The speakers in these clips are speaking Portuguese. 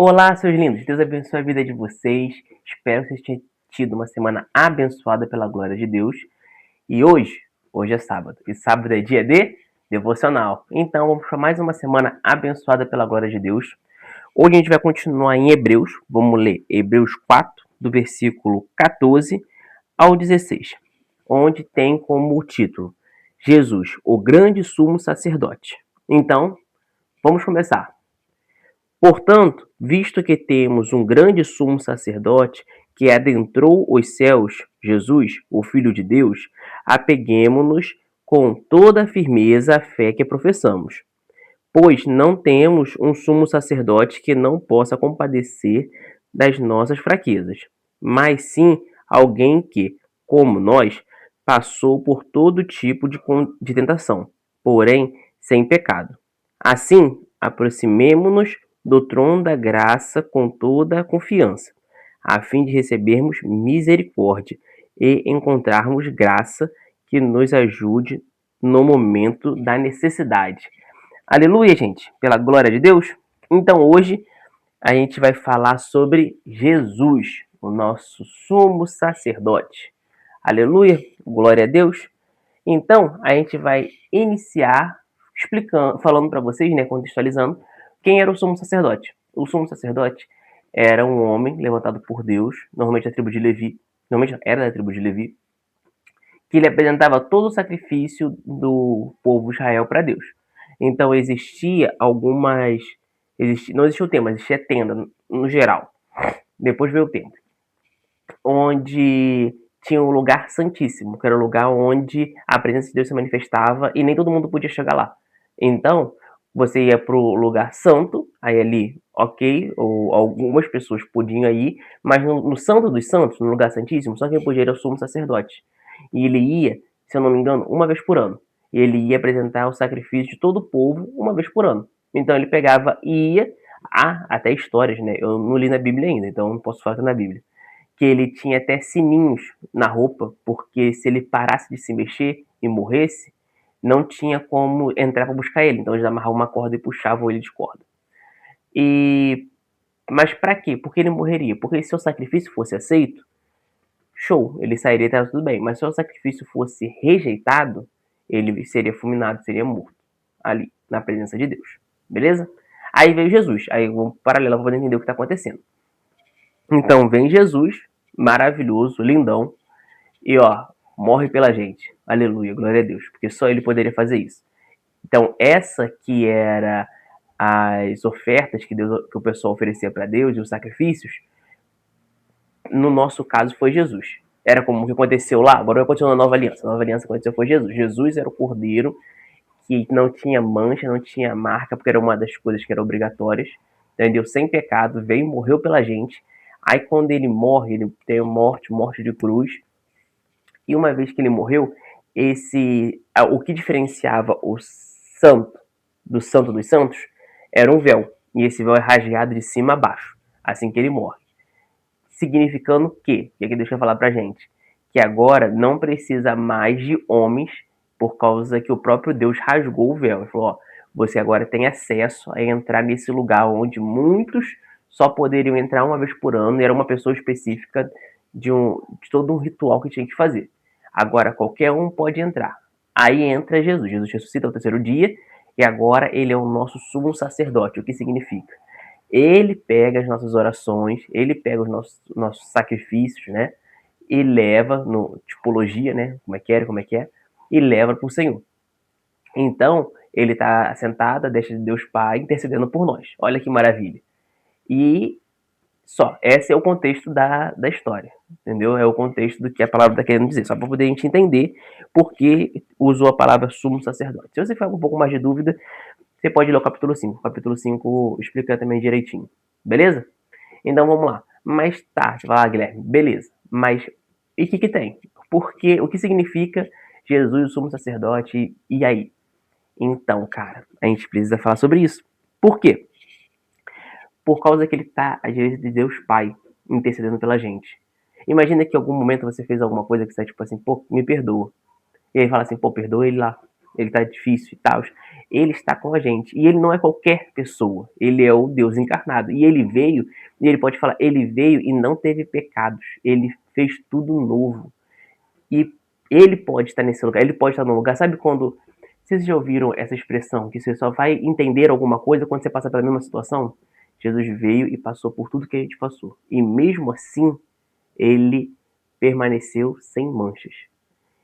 Olá, seus lindos. Deus abençoe a vida de vocês. Espero que vocês tenham tido uma semana abençoada pela glória de Deus. E hoje é sábado. E sábado é dia de devocional. Então, vamos para mais uma semana abençoada pela glória de Deus. Hoje a gente vai continuar em Hebreus. Vamos ler Hebreus 4, do versículo 14 ao 16, onde tem como título Jesus, o grande sumo sacerdote. Então, vamos começar. Portanto, visto que temos um grande sumo sacerdote que adentrou os céus, Jesus, o Filho de Deus, apeguemo-nos com toda a firmeza à fé que professamos. Pois não temos um sumo sacerdote que não possa compadecer das nossas fraquezas, mas sim alguém que, como nós, passou por todo tipo de tentação, porém sem pecado. Assim, aproximemo-nos do trono da graça com toda a confiança, a fim de recebermos misericórdia e encontrarmos graça que nos ajude no momento da necessidade. Aleluia, gente, pela glória de Deus. Então hoje a gente vai falar sobre Jesus, o nosso sumo sacerdote. Aleluia, glória a Deus. Então a gente vai iniciar explicando, falando para vocês, né, contextualizando, quem era o sumo sacerdote. O sumo sacerdote era um homem levantado por Deus, normalmente da tribo de Levi, normalmente era da tribo de Levi, que ele apresentava todo o sacrifício do povo de Israel para Deus. Então existia algumas. Não existia o templo, mas existia tenda no geral. Depois veio o templo. Onde tinha o lugar santíssimo, que era o lugar onde a presença de Deus se manifestava e nem todo mundo podia chegar lá. Então, você ia para o lugar santo, aí ali, ok, ou algumas pessoas podiam ir, mas no Santo dos Santos, no lugar santíssimo, só quem podia era o sumo sacerdote. E ele ia, se eu não me engano, uma vez por ano. E ele ia apresentar o sacrifício de todo o povo uma vez por ano. Então ele pegava e ia, até histórias, né? Eu não li na Bíblia ainda, então não posso falar que é na Bíblia, que ele tinha até sininhos na roupa, porque se ele parasse de se mexer e morresse, não tinha como entrar para buscar ele. Então eles amarravam uma corda e puxavam ele de corda. Mas para quê? Porque ele morreria. Porque se o sacrifício fosse aceito, show, ele sairia e estava tudo bem. Mas se o sacrifício fosse rejeitado, ele seria fulminado, seria morto ali, na presença de Deus. Beleza? Aí veio Jesus. Aí vamos paralelo para poder entender o que está acontecendo. Então vem Jesus, maravilhoso, lindão, e morre pela gente. Aleluia, glória a Deus, porque só ele poderia fazer isso. Então essa que era as ofertas que o pessoal oferecia para Deus, e os sacrifícios, no nosso caso foi Jesus. Era como o que aconteceu lá, agora vai continuar a nova aliança. A nova aliança que aconteceu foi Jesus. Jesus era o cordeiro que não tinha mancha, não tinha marca, porque era uma das coisas que eram obrigatórias, entendeu? Sem pecado, veio e morreu pela gente. Aí quando ele morre, ele tem morte de cruz. E uma vez que ele morreu, o que diferenciava o santo dos santos era um véu. E esse véu é rasgado de cima a baixo, assim que ele morre. Significando que Deus quer falar pra gente? Que agora não precisa mais de homens, por causa que o próprio Deus rasgou o véu. Ele falou, você agora tem acesso a entrar nesse lugar onde muitos só poderiam entrar uma vez por ano, e era uma pessoa específica de todo um ritual que tinha que fazer. Agora qualquer um pode entrar. Aí entra Jesus. Jesus ressuscita no terceiro dia, e agora ele é o nosso sumo sacerdote. O que significa? Ele pega as nossas orações, ele pega os nossos sacrifícios, né? E leva, no tipologia, né? Como é que é, e leva para o Senhor. Então, ele está sentado, deixa de Deus Pai, intercedendo por nós. Olha que maravilha. E só, esse é o contexto da história, entendeu? É o contexto do que a palavra está querendo dizer, só para poder a gente entender por que usou a palavra sumo sacerdote. Se você ficar com um pouco mais de dúvida, você pode ler o capítulo 5. O capítulo 5 explica também direitinho. Beleza? Então vamos lá. Mas tá, você fala, Guilherme, beleza. Mas e o que tem? Porque o que significa Jesus, o sumo sacerdote, e aí? Então, cara, a gente precisa falar sobre isso. Por quê? Por causa que ele tá à direita de Deus Pai, intercedendo pela gente. Imagina que em algum momento você fez alguma coisa que você tá tipo assim, pô, me perdoa. E aí fala assim, pô, perdoa ele lá. ele tá difícil e tal, ele está com a gente. E ele não é qualquer pessoa, ele é o Deus encarnado. E ele veio, e ele pode falar, ele veio e não teve pecados, ele fez tudo novo. E ele pode estar nesse lugar, ele pode estar no lugar. Sabe quando vocês já ouviram essa expressão, que você só vai entender alguma coisa quando você passa pela mesma situação? Jesus veio e passou por tudo que a gente passou. E mesmo assim, ele permaneceu sem manchas.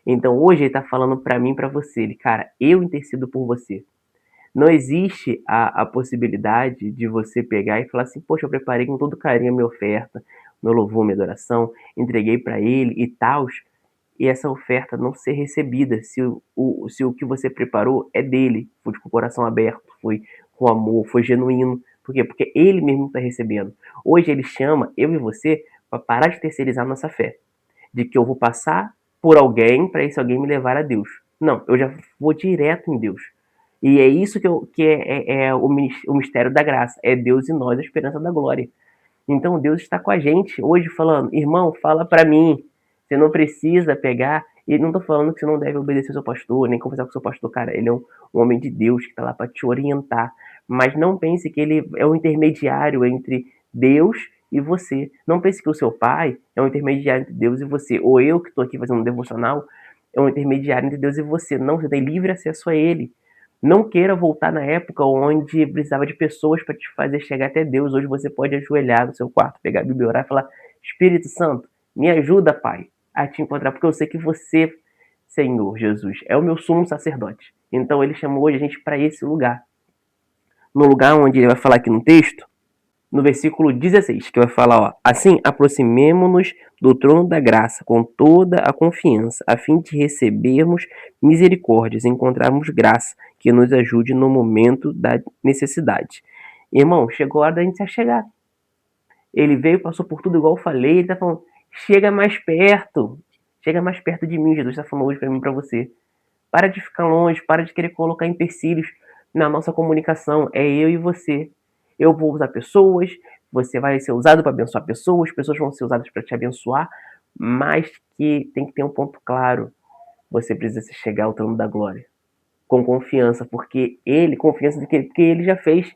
Então hoje ele está falando para mim e para você, ele, cara, eu intercedo por você. Não existe a possibilidade de você pegar e falar assim, poxa, eu preparei com todo carinho a minha oferta, meu louvor, minha adoração, entreguei para ele e tal, e essa oferta não ser recebida se o que você preparou é dele, foi com o coração aberto, foi com amor, foi genuíno. Por quê? Porque ele mesmo está recebendo. Hoje ele chama eu e você para parar de terceirizar nossa fé, de que eu vou passar por alguém para esse alguém me levar a Deus. Não, eu já vou direto em Deus. E é isso que é o mistério da graça. É Deus e nós, a esperança da glória. Então Deus está com a gente hoje falando, irmão, fala para mim. Você não precisa pegar. E não tô falando que você não deve obedecer ao seu pastor, nem conversar com o seu pastor, cara. Ele é um homem de Deus que está lá para te orientar. Mas não pense que ele é um intermediário entre Deus e você. Não pense que o seu pai é um intermediário entre Deus e você. Ou eu que estou aqui fazendo um devocional é um intermediário entre Deus e você. Não, você tem livre acesso a ele. Não queira voltar na época onde precisava de pessoas para te fazer chegar até Deus. Hoje você pode ajoelhar no seu quarto, pegar a Bíblia, orar e falar: Espírito Santo, me ajuda, Pai, a te encontrar, porque eu sei que você, Senhor Jesus, é o meu sumo sacerdote. Então ele chamou hoje a gente para esse lugar. No lugar onde ele vai falar aqui no texto, no versículo 16, que vai falar, ó, assim, aproximemo-nos do trono da graça com toda a confiança, a fim de recebermos misericórdias, encontrarmos graça que nos ajude no momento da necessidade. Irmão, chegou a hora da gente se achegar. Ele veio, passou por tudo igual eu falei, ele tá falando, chega mais perto de mim, Jesus está falando hoje para mim e para você. Para de ficar longe, para de querer colocar empecilhos na nossa comunicação. É eu e você. Eu vou usar pessoas, você vai ser usado para abençoar pessoas, pessoas vão ser usadas para te abençoar, mas que tem que ter um ponto claro. Você precisa chegar ao trono da glória com confiança, porque confiança de que ele já fez.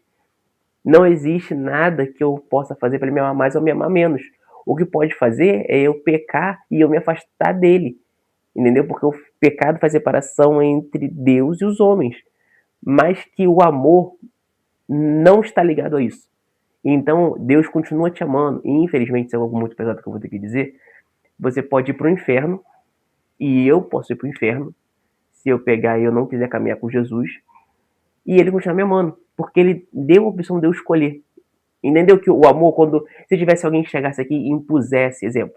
Não existe nada que eu possa fazer para ele me amar mais ou me amar menos. O que pode fazer é eu pecar e eu me afastar dele. Entendeu? Porque o pecado faz separação entre Deus e os homens. Mas que o amor não está ligado a isso. Então, Deus continua te amando. E, infelizmente, isso é algo muito pesado que eu vou ter que dizer. Você pode ir para o inferno. E eu posso ir para o inferno. Se eu pegar e eu não quiser caminhar com Jesus. E ele continua me amando. Porque ele deu a opção de eu escolher. Entendeu? Que o amor, quando... Se tivesse alguém que chegasse aqui e impusesse, exemplo.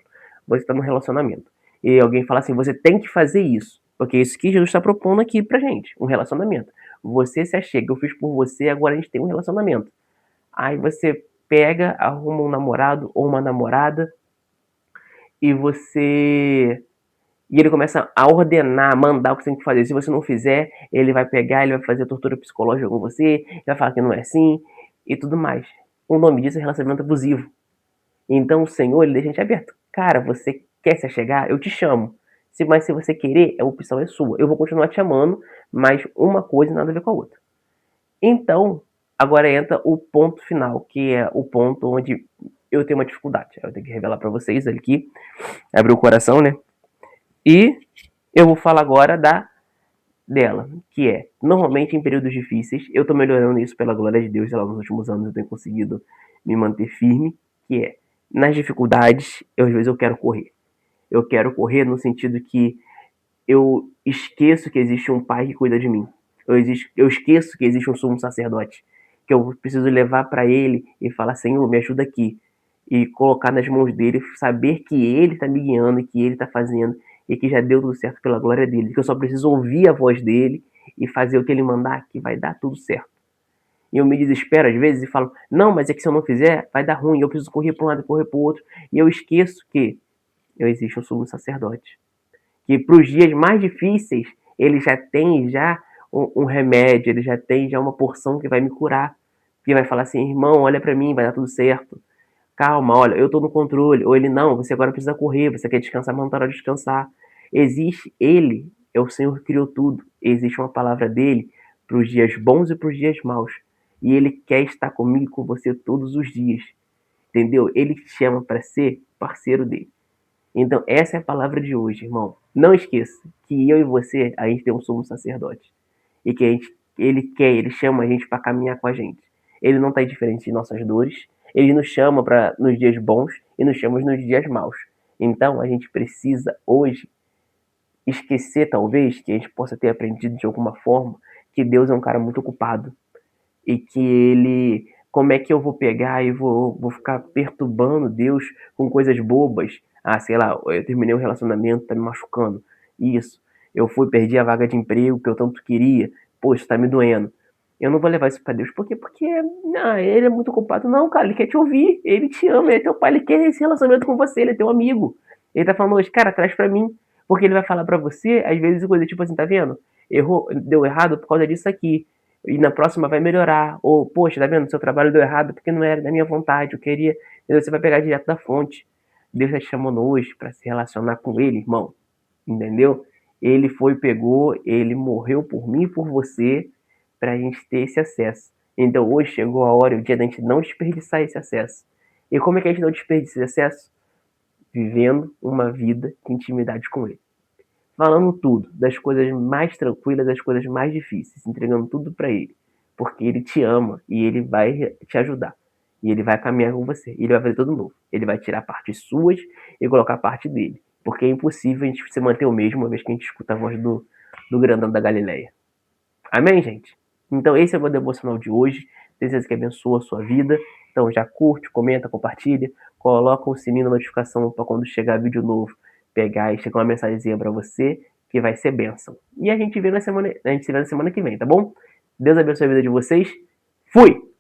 Você está num relacionamento. E alguém fala assim, você tem que fazer isso. Porque é isso que Jesus está propondo aqui pra gente. Um relacionamento. Você se achega, eu fiz por você, agora a gente tem um relacionamento. Aí você pega, arruma um namorado ou uma namorada e você... E ele começa a ordenar, mandar o que você tem que fazer. Se você não fizer, ele vai pegar, ele vai fazer tortura psicológica com você, ele vai falar que não é assim e tudo mais. O nome disso é relacionamento abusivo. Então o Senhor, ele deixa a gente aberto. Cara, você quer se achegar? Eu te chamo. Mas se você querer, a opção é sua. Eu vou continuar te amando, mas uma coisa nada a ver com a outra. Então, agora entra o ponto final, que é o ponto onde eu tenho uma dificuldade. Eu tenho que revelar para vocês aqui, abrir o coração, né? E eu vou falar agora dela, que é, normalmente em períodos difíceis, eu tô melhorando isso pela glória de Deus, lá nos últimos anos eu tenho conseguido me manter firme, que é, nas dificuldades, às vezes eu quero correr. Eu quero correr no sentido que eu esqueço que existe um pai que cuida de mim. Eu esqueço que existe um sumo sacerdote, que eu preciso levar para ele e falar, Senhor, me ajuda aqui. E colocar nas mãos dele, saber que ele está me guiando, que ele está fazendo, e que já deu tudo certo pela glória dele. Que eu só preciso ouvir a voz dele e fazer o que ele mandar, que vai dar tudo certo. E eu me desespero às vezes e falo, não, mas é que se eu não fizer, vai dar ruim, eu preciso correr para um lado e correr para o outro. E eu esqueço que existe um sumo sacerdote. Que para os dias mais difíceis, ele já tem um remédio, ele já tem uma porção que vai me curar. Que vai falar assim, irmão, olha para mim, vai dar tudo certo. Calma, olha, eu tô no controle. Ou ele, não, você agora precisa correr, você quer descansar, mas não tá na hora de descansar. Existe ele, é o Senhor que criou tudo. Existe uma palavra dele para os dias bons e para os dias maus. E ele quer estar comigo e com você todos os dias. Entendeu? Ele te chama para ser parceiro dele. Então, essa é a palavra de hoje, irmão. Não esqueça que eu e você, a gente tem um sumo sacerdote. E que ele chama a gente para caminhar com a gente. Ele não está indiferente de nossas dores. Ele nos chama para nos dias bons e nos chama nos dias maus. Então, a gente precisa hoje esquecer, talvez, que a gente possa ter aprendido de alguma forma que Deus é um cara muito ocupado e que ele, como é que eu vou pegar e vou ficar perturbando Deus com coisas bobas? Ah, sei lá, eu terminei um relacionamento, tá me machucando. Isso. Eu perdi a vaga de emprego que eu tanto queria. Poxa, tá me doendo. Eu não vou levar isso pra Deus. Por quê? Porque não, ele é muito ocupado. Não, cara, ele quer te ouvir. Ele te ama, ele é teu pai, ele quer esse relacionamento com você, ele é teu amigo. Ele tá falando hoje, cara, traz pra mim. Porque ele vai falar pra você, às vezes, coisa tipo assim, tá vendo? Errou, deu errado por causa disso aqui e na próxima vai melhorar. Ou, poxa, tá vendo? Seu trabalho deu errado porque não era da minha vontade, eu queria. Entendeu? Você vai pegar direto da fonte. Deus está te chamando hoje para se relacionar com Ele, irmão. Entendeu? Ele pegou, ele morreu por mim e por você para a gente ter esse acesso. Então hoje chegou a hora, o dia da gente não desperdiçar esse acesso. E como é que a gente não desperdiça esse acesso? Vivendo uma vida de intimidade com Ele. Falando tudo, das coisas mais tranquilas, das coisas mais difíceis, entregando tudo para ele, porque ele te ama e ele vai te ajudar. E ele vai caminhar com você, e ele vai fazer tudo novo. Ele vai tirar partes suas e colocar parte dele, porque é impossível a gente se manter o mesmo uma vez que a gente escuta a voz do grandão da Galileia. Amém, gente? Então esse é o meu devocional de hoje. Tenho certeza que abençoa a sua vida. Então já curte, comenta, compartilha, coloca o sininho da notificação para quando chegar vídeo novo, pegar e chegar uma mensagenzinha para você, que vai ser bênção. E a gente se vê na semana que vem, tá bom? Deus abençoe a vida de vocês. Fui!